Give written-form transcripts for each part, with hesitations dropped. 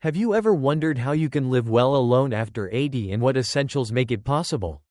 Have you ever wondered how you can live well alone after 80 and what essentials make it possible?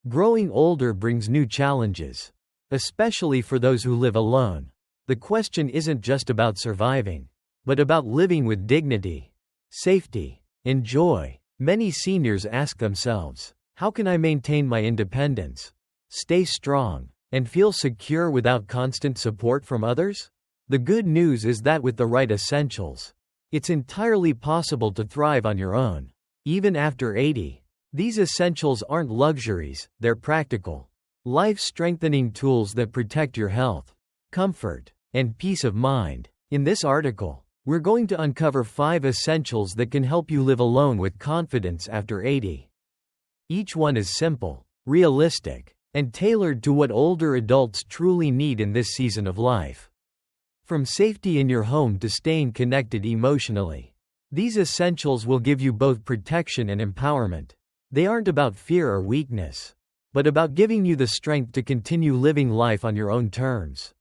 Growing older brings new challenges, especially for those who live alone. The question isn't just about surviving, but about living with dignity, safety, and joy. Many seniors ask themselves, how can I maintain my independence, stay strong, and feel secure without constant support from others? The good news is that with the right essentials, it's entirely possible to thrive on your own, even after 80. These essentials aren't luxuries, they're practical, life-strengthening tools that protect your health, comfort, and peace of mind. In this article, we're going to uncover 5 essentials that can help you live alone with confidence after 80. Each one is simple, realistic, and tailored to what older adults truly need in this season of life. From safety in your home to staying connected emotionally, these essentials will give you both protection and empowerment. They aren't about fear or weakness, but about giving you the strength to continue living life on your own terms.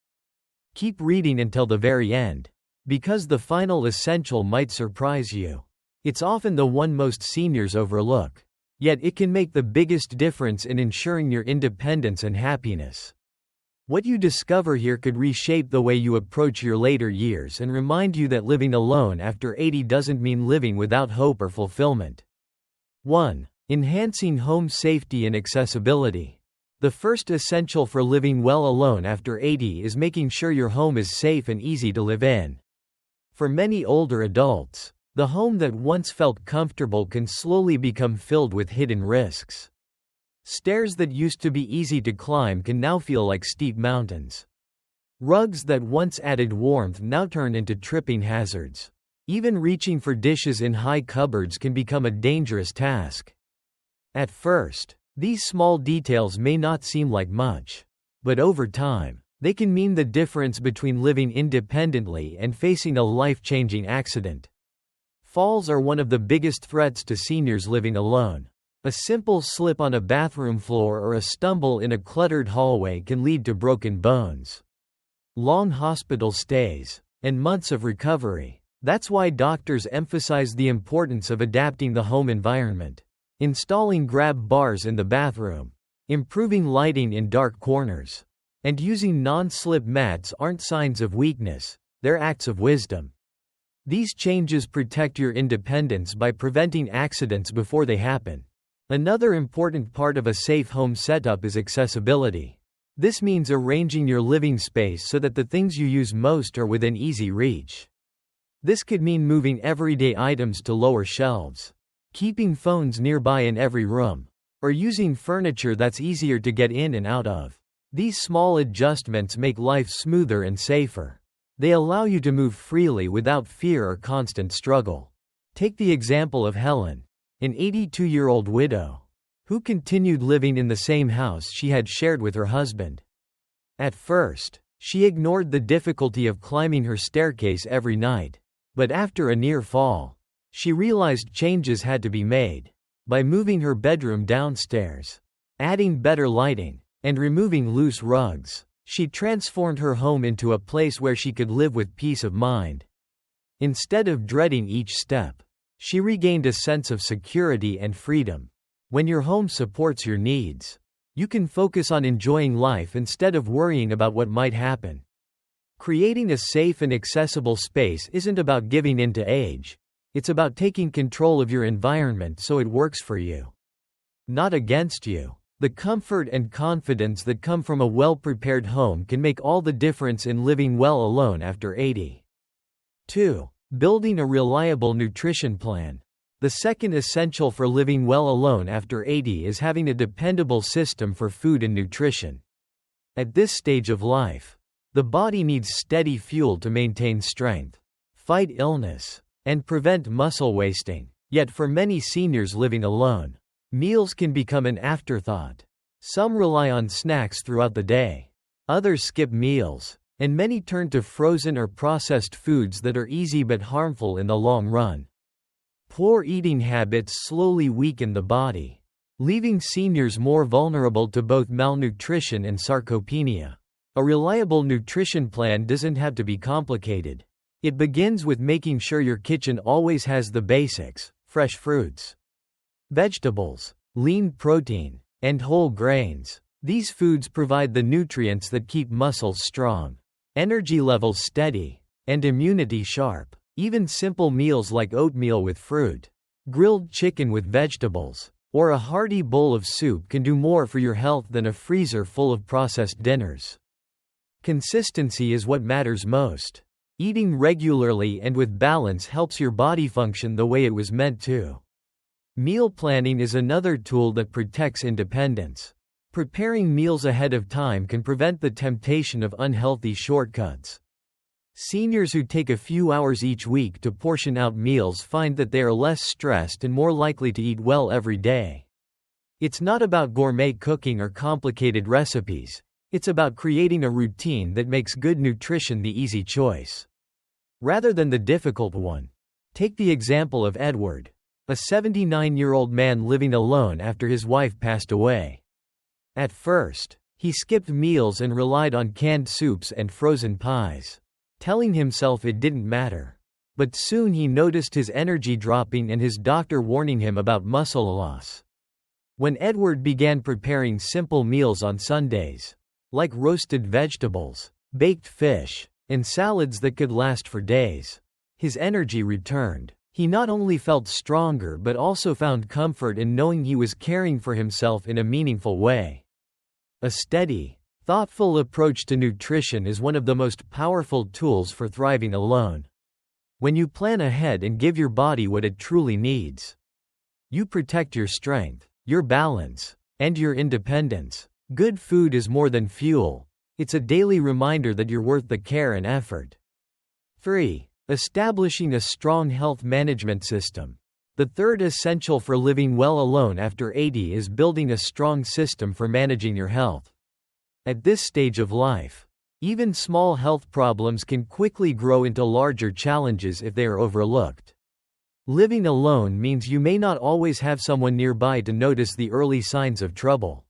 Keep reading until the very end, because the final essential might surprise you. It's often the one most seniors overlook, yet it can make the biggest difference in ensuring your independence and happiness. What you discover here could reshape the way you approach your later years and remind you that living alone after 80 doesn't mean living without hope or fulfillment. 1. Enhancing home safety and accessibility. The first essential for living well alone after 80 is making sure your home is safe and easy to live in. For many older adults, the home that once felt comfortable can slowly become filled with hidden risks. Stairs that used to be easy to climb can now feel like steep mountains. Rugs that once added warmth now turn into tripping hazards. Even reaching for dishes in high cupboards can become a dangerous task. At first, these small details may not seem like much, but over time, they can mean the difference between living independently and facing a life-changing accident. Falls are one of the biggest threats to seniors living alone. A simple slip on a bathroom floor or a stumble in a cluttered hallway can lead to broken bones, long hospital stays, and months of recovery. That's why doctors emphasize the importance of adapting the home environment, installing grab bars in the bathroom, improving lighting in dark corners, and using non-slip mats aren't signs of weakness, they're acts of wisdom. These changes protect your independence by preventing accidents before they happen. Another important part of a safe home setup is accessibility. This means arranging your living space so that the things you use most are within easy reach. This could mean moving everyday items to lower shelves, keeping phones nearby in every room, or using furniture that's easier to get in and out of. These small adjustments make life smoother and safer. They allow you to move freely without fear or constant struggle. Take the example of Helen, an 82-year-old widow, who continued living in the same house she had shared with her husband. At first, she ignored the difficulty of climbing her staircase every night, but after a near fall, she realized changes had to be made. By moving her bedroom downstairs, adding better lighting, and removing loose rugs, she transformed her home into a place where she could live with peace of mind. Instead of dreading each step, she regained a sense of security and freedom. When your home supports your needs, you can focus on enjoying life instead of worrying about what might happen. Creating a safe and accessible space isn't about giving in to age. It's about taking control of your environment so it works for you, not against you. The comfort and confidence that come from a well-prepared home can make all the difference in living well alone after 80. 2. Building a reliable nutrition plan. The second essential for living well alone after 80 is having a dependable system for food and nutrition. At this stage of life, the body needs steady fuel to maintain strength, fight illness, and prevent muscle wasting. Yet for many seniors living alone, meals can become an afterthought. Some rely on snacks throughout the day. Others skip meals, and many turn to frozen or processed foods that are easy but harmful in the long run. Poor eating habits slowly weaken the body, leaving seniors more vulnerable to both malnutrition and sarcopenia. A reliable nutrition plan doesn't have to be complicated. It begins with making sure your kitchen always has the basics: fresh fruits, vegetables, lean protein, and whole grains. These foods provide the nutrients that keep muscles strong, energy levels steady, and immunity sharp. Even simple meals like oatmeal with fruit, grilled chicken with vegetables, or a hearty bowl of soup can do more for your health than a freezer full of processed dinners. Consistency is what matters most. Eating regularly and with balance helps your body function the way it was meant to. Meal planning is another tool that protects independence. Preparing meals ahead of time can prevent the temptation of unhealthy shortcuts. Seniors who take a few hours each week to portion out meals find that they are less stressed and more likely to eat well every day. It's not about gourmet cooking or complicated recipes. It's about creating a routine that makes good nutrition the easy choice, rather than the difficult one. Take the example of Edward, a 79-year-old man living alone after his wife passed away. At first, he skipped meals and relied on canned soups and frozen pies, telling himself it didn't matter. But soon he noticed his energy dropping and his doctor warning him about muscle loss. When Edward began preparing simple meals on Sundays, like roasted vegetables, baked fish, and salads that could last for days, his energy returned. He not only felt stronger but also found comfort in knowing he was caring for himself in a meaningful way. A steady, thoughtful approach to nutrition is one of the most powerful tools for thriving alone. When you plan ahead and give your body what it truly needs, you protect your strength, your balance, and your independence. Good food is more than fuel. It's a daily reminder that you're worth the care and effort. 3. Establishing a strong health management system. The third essential for living well alone after 80 is building a strong system for managing your health. At this stage of life, even small health problems can quickly grow into larger challenges if they are overlooked. Living alone means you may not always have someone nearby to notice the early signs of trouble.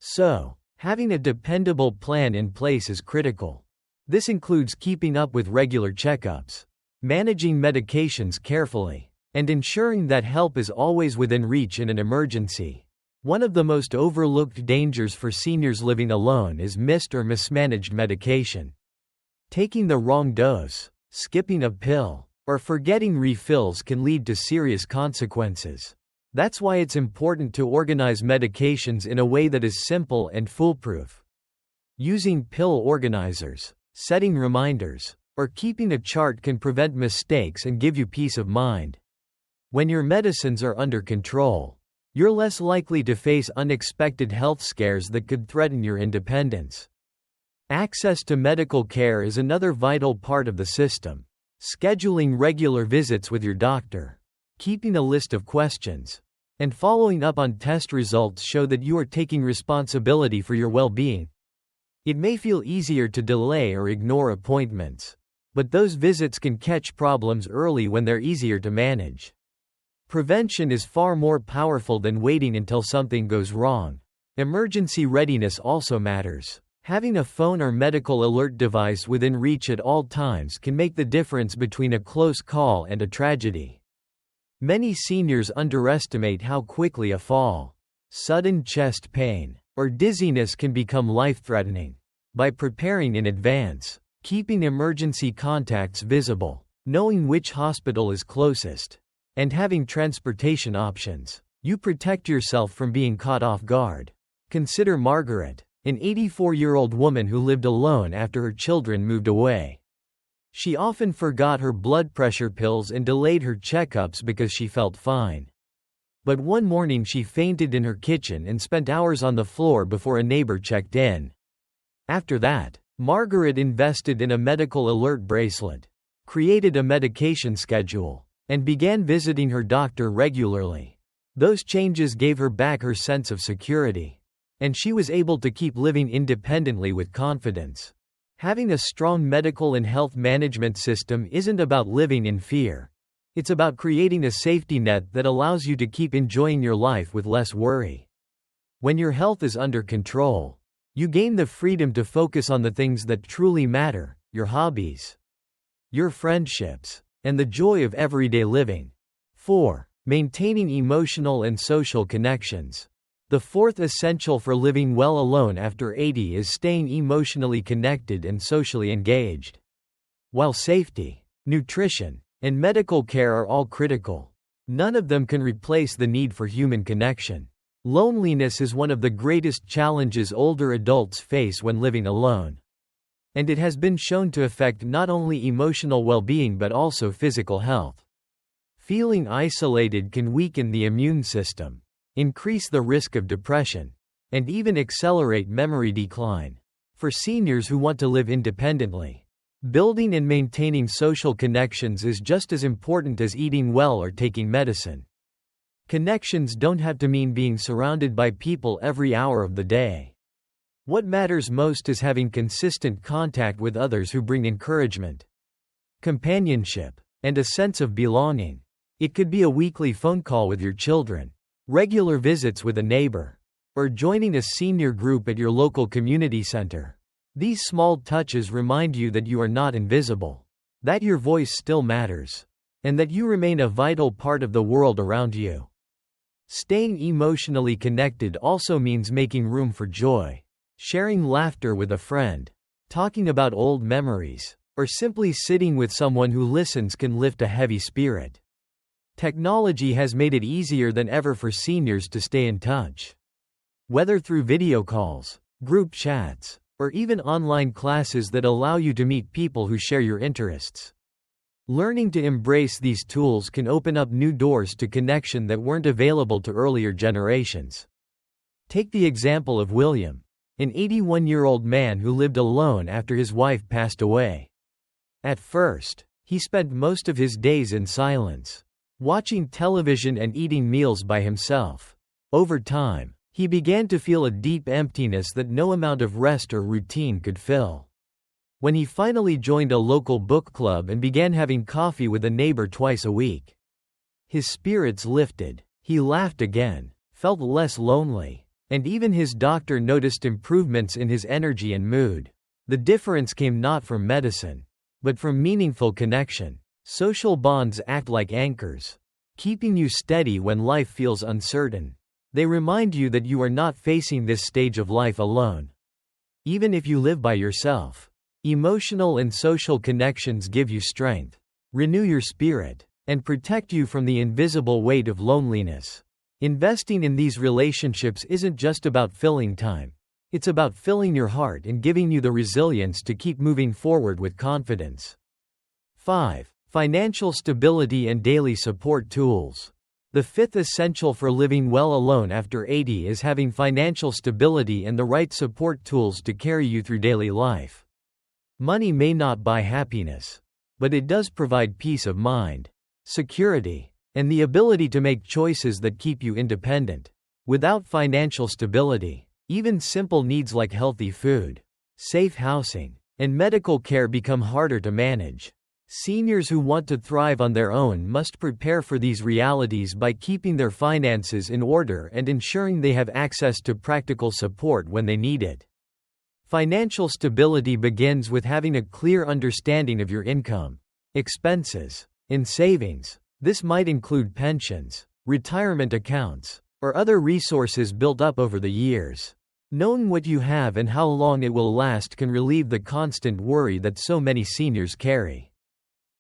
So, having a dependable plan in place is critical. This includes keeping up with regular checkups, managing medications carefully, and ensuring that help is always within reach in an emergency. One of the most overlooked dangers for seniors living alone is missed or mismanaged medication. Taking the wrong dose, skipping a pill, or forgetting refills can lead to serious consequences. That's why it's important to organize medications in a way that is simple and foolproof. Using pill organizers, setting reminders, or keeping a chart can prevent mistakes and give you peace of mind. When your medicines are under control, you're less likely to face unexpected health scares that could threaten your independence. Access to medical care is another vital part of the system. Scheduling regular visits with your doctor, keeping a list of questions, and following up on test results show that you are taking responsibility for your well-being. It may feel easier to delay or ignore appointments, but those visits can catch problems early when they're easier to manage. Prevention is far more powerful than waiting until something goes wrong. Emergency readiness also matters. Having a phone or medical alert device within reach at all times can make the difference between a close call and a tragedy. Many seniors underestimate how quickly a fall, sudden chest pain, or dizziness can become life-threatening. By preparing in advance, keeping emergency contacts visible, knowing which hospital is closest, and having transportation options, you protect yourself from being caught off guard. Consider Margaret, an 84-year-old woman who lived alone after her children moved away. She often forgot her blood pressure pills and delayed her checkups because she felt fine. But one morning she fainted in her kitchen and spent hours on the floor before a neighbor checked in. After that, Margaret invested in a medical alert bracelet, created a medication schedule, and began visiting her doctor regularly. Those changes gave her back her sense of security, and she was able to keep living independently with confidence. Having a strong medical and health management system isn't about living in fear. It's about creating a safety net that allows you to keep enjoying your life with less worry. When your health is under control, you gain the freedom to focus on the things that truly matter, your hobbies, your friendships, and the joy of everyday living. 4. Maintaining emotional and social connections. The fourth essential for living well alone after 80 is staying emotionally connected and socially engaged. While safety, nutrition, and medical care are all critical, none of them can replace the need for human connection. Loneliness is one of the greatest challenges older adults face when living alone. And it has been shown to affect not only emotional well-being but also physical health. Feeling isolated can weaken the immune system, increase the risk of depression, and even accelerate memory decline. For seniors who want to live independently, building and maintaining social connections is just as important as eating well or taking medicine. Connections don't have to mean being surrounded by people every hour of the day. What matters most is having consistent contact with others who bring encouragement, companionship, and a sense of belonging. It could be a weekly phone call with your children, regular visits with a neighbor, or joining a senior group at your local community center. These small touches remind you that you are not invisible, that your voice still matters, and that you remain a vital part of the world around you. Staying emotionally connected also means making room for joy. Sharing laughter with a friend, talking about old memories, or simply sitting with someone who listens can lift a heavy spirit. Technology has made it easier than ever for seniors to stay in touch. Whether through video calls, group chats, or even online classes that allow you to meet people who share your interests. Learning to embrace these tools can open up new doors to connection that weren't available to earlier generations. Take the example of William, an 81-year-old man who lived alone after his wife passed away. At first, he spent most of his days in silence, watching television and eating meals by himself. Over time, he began to feel a deep emptiness that no amount of rest or routine could fill. When he finally joined a local book club and began having coffee with a neighbor twice a week, his spirits lifted, he laughed again, felt less lonely, and even his doctor noticed improvements in his energy and mood. The difference came not from medicine, but from meaningful connection. Social bonds act like anchors, keeping you steady when life feels uncertain. They remind you that you are not facing this stage of life alone. Even if you live by yourself, emotional and social connections give you strength, renew your spirit, and protect you from the invisible weight of loneliness. Investing in these relationships isn't just about filling time. It's about filling your heart and giving you the resilience to keep moving forward with confidence. 5. Financial stability and daily support tools. The fifth essential for living well alone after 80 is having financial stability and the right support tools to carry you through daily life. Money may not buy happiness, but it does provide peace of mind, security, and the ability to make choices that keep you independent. Without financial stability, even simple needs like healthy food, safe housing, and medical care become harder to manage. Seniors who want to thrive on their own must prepare for these realities by keeping their finances in order and ensuring they have access to practical support when they need it. Financial stability begins with having a clear understanding of your income, expenses, and savings. This might include pensions, retirement accounts, or other resources built up over the years. Knowing what you have and how long it will last can relieve the constant worry that so many seniors carry.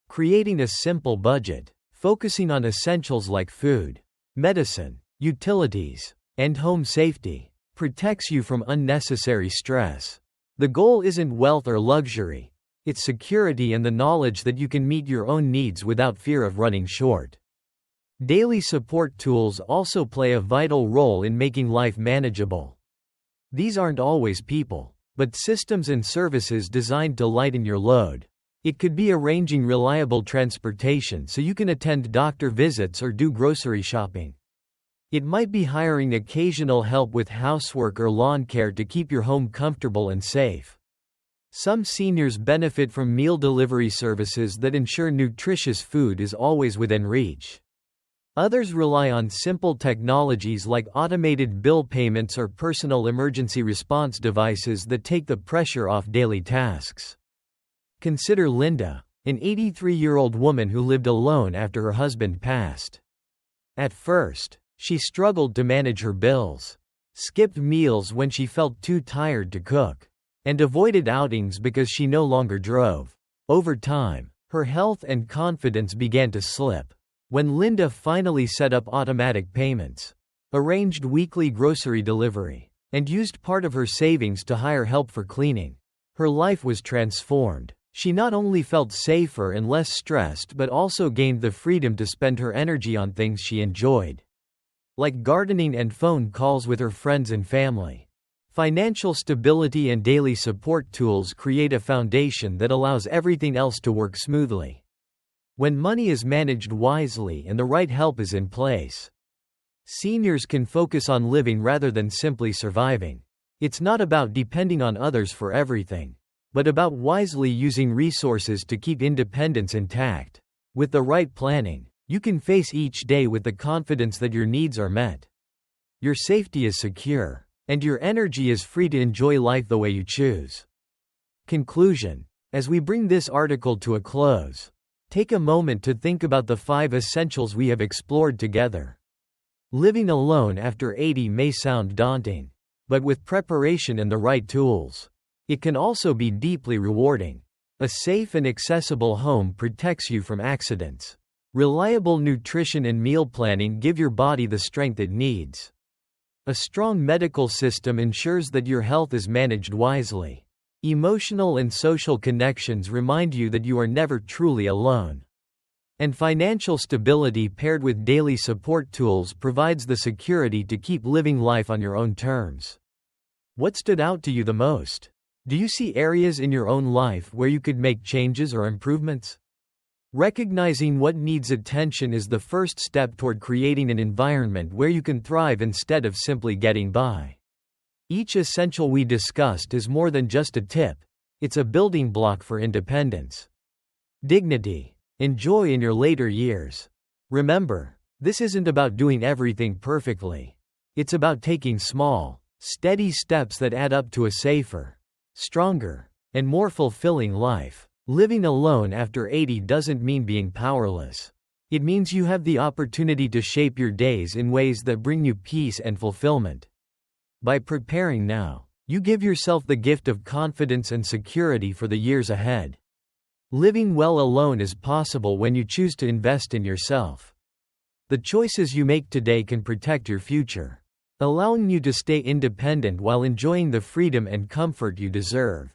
Creating a simple budget, focusing on essentials like food, medicine, utilities, and home safety, protects you from unnecessary stress. The goal isn't wealth or luxury, it's security and the knowledge that you can meet your own needs without fear of running short. Daily support tools also play a vital role in making life manageable. These aren't always people, but systems and services designed to lighten your load. It could be arranging reliable transportation so you can attend doctor visits or do grocery shopping. It might be hiring occasional help with housework or lawn care to keep your home comfortable and safe. Some seniors benefit from meal delivery services that ensure nutritious food is always within reach. Others rely on simple technologies like automated bill payments or personal emergency response devices that take the pressure off daily tasks. Consider Linda, an 83-year-old woman who lived alone after her husband passed. At first, she struggled to manage her bills, skipped meals when she felt too tired to cook, and avoided outings because she no longer drove. Over time, her health and confidence began to slip. When Linda finally set up automatic payments, arranged weekly grocery delivery, and used part of her savings to hire help for cleaning, her life was transformed. She not only felt safer and less stressed but also gained the freedom to spend her energy on things she enjoyed, like gardening and phone calls with her friends and family. Financial stability and daily support tools create a foundation that allows everything else to work smoothly. When money is managed wisely and the right help is in place, seniors can focus on living rather than simply surviving. It's not about depending on others for everything, but about wisely using resources to keep independence intact. With the right planning, you can face each day with the confidence that your needs are met. Your safety is secure, and your energy is free to enjoy life the way you choose. Conclusion. As we bring this article to a close, take a moment to think about the 5 essentials we have explored together. Living alone after 80 may sound daunting, but with preparation and the right tools, it can also be deeply rewarding. A safe and accessible home protects you from accidents. Reliable nutrition and meal planning give your body the strength it needs. A strong medical system ensures that your health is managed wisely. Emotional and social connections remind you that you are never truly alone. And financial stability paired with daily support tools provides the security to keep living life on your own terms. What stood out to you the most? Do you see areas in your own life where you could make changes or improvements? Recognizing what needs attention is the first step toward creating an environment where you can thrive instead of simply getting by. Each essential we discussed is more than just a tip, it's a building block for independence. Dignity. Enjoy in your later years. Remember, this isn't about doing everything perfectly. It's about taking small, steady steps that add up to a safer, stronger, and more fulfilling life. Living alone after 80 doesn't mean being powerless. It means you have the opportunity to shape your days in ways that bring you peace and fulfillment. By preparing now, you give yourself the gift of confidence and security for the years ahead. Living well alone is possible when you choose to invest in yourself. The choices you make today can protect your future, allowing you to stay independent while enjoying the freedom and comfort you deserve.